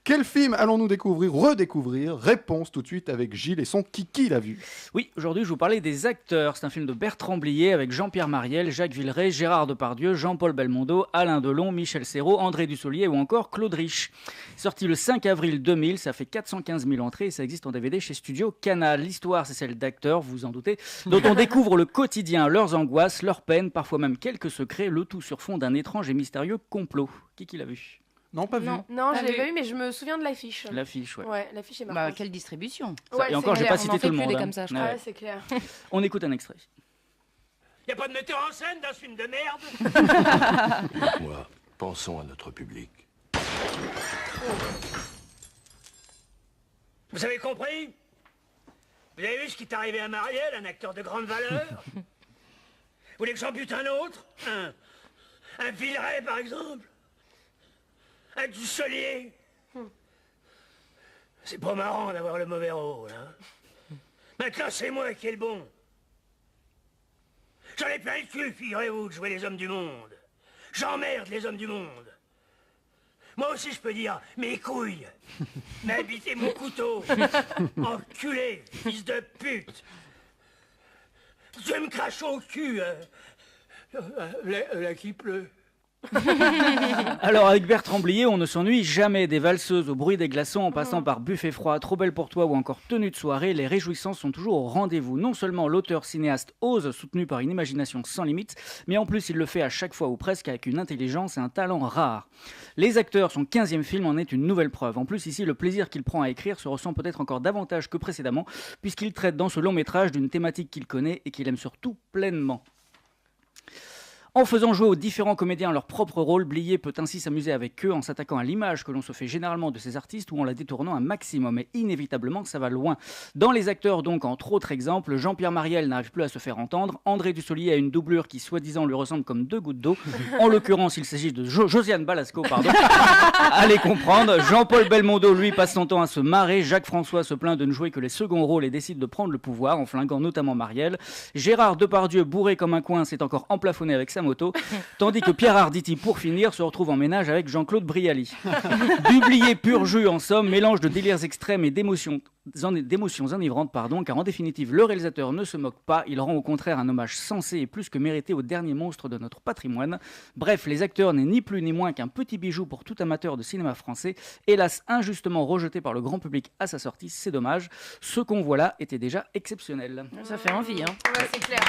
Quel film allons-nous redécouvrir? Réponse tout de suite avec Gilles et son Kiki l'a vu. Oui, aujourd'hui je vous parlais des acteurs. C'est un film de Bertrand Blier avec Jean-Pierre Mariel, Jacques Villeray, Gérard Depardieu, Jean-Paul Belmondo, Alain Delon, Michel Serrault, André Dussolier ou encore Claude Rich. Sorti le 5 avril 2000, ça fait 415 000 entrées et ça existe en DVD chez Studio Canal. L'histoire, c'est celle d'acteurs, vous vous en doutez, dont on découvre le quotidien, leurs angoisses, leurs peines, parfois même quelques secrets, le tout sur fond d'un étrange et mystérieux complot. Qui l'a vu? Non, pas vu. Non, je l'ai pas vu, mais je me souviens de l'affiche. L'affiche, ouais. Ouais, l'affiche est marquante. Quelle distribution. Et encore, j'ai pas cité tout le monde. Comme ça, je crois. Ouais, c'est clair. On écoute un extrait. Y a pas de metteur en scène dans ce film de merde. Moi, pensons à notre public. Vous avez compris? Vous avez vu ce qui est arrivé à Marielle, un acteur de grande valeur? Vous voulez que j'en bute un autre? Un Villeray, par exemple? Un Dussolier? C'est pas marrant d'avoir le mauvais rôle, hein? Maintenant, c'est moi qui ai le bon. J'en ai plein le cul, figurez-vous, de jouer les hommes du monde. J'emmerde les hommes du monde. Moi aussi, je peux dire mes couilles, m'habiter mon couteau, enculé, fils de pute. Tu me craches au cul, là qui pleut. Alors avec Bertrand Blier, on ne s'ennuie jamais. Des valseuses au bruit des glaçons en passant par Buffet froid, Trop belle pour toi ou encore Tenue de soirée, les réjouissances sont toujours au rendez-vous. Non seulement l'auteur-cinéaste ose, soutenu par une imagination sans limite, mais en plus il le fait à chaque fois ou presque avec une intelligence et un talent rare. Les acteurs, son 15e film en est une nouvelle preuve. En plus ici, le plaisir qu'il prend à écrire se ressent peut-être encore davantage que précédemment, puisqu'il traite dans ce long métrage d'une thématique qu'il connaît et qu'il aime surtout pleinement. En faisant jouer aux différents comédiens leur propre rôle, Blier peut ainsi s'amuser avec eux en s'attaquant à l'image que l'on se fait généralement de ces artistes ou en la détournant un maximum. Et inévitablement, ça va loin. Dans les acteurs, donc, entre autres exemples, Jean-Pierre Mariel n'arrive plus à se faire entendre. André Dussolier a une doublure qui, soi-disant, lui ressemble comme deux gouttes d'eau. En l'occurrence, il s'agit de Josiane Balasco, pardon. Allez comprendre. Jean-Paul Belmondo, lui, passe son temps à se marrer. Jacques François se plaint de ne jouer que les seconds rôles et décide de prendre le pouvoir en flinguant notamment Mariel. Gérard Depardieu, bourré comme un coin, s'est encore emplafonné avec sa moto, tandis que Pierre Arditi, pour finir, se retrouve en ménage avec Jean-Claude Brialy. Du Blier pur jus, en somme, mélange de délires extrêmes et d'émotions enivrantes, car en définitive, le réalisateur ne se moque pas, il rend au contraire un hommage sensé et plus que mérité au dernier monstre de notre patrimoine. Bref, Les Acteurs n'est ni plus ni moins qu'un petit bijou pour tout amateur de cinéma français, hélas injustement rejeté par le grand public à sa sortie, c'est dommage. Ce qu'on voit là était déjà exceptionnel. Ça fait envie, hein. Ouais, c'est clair.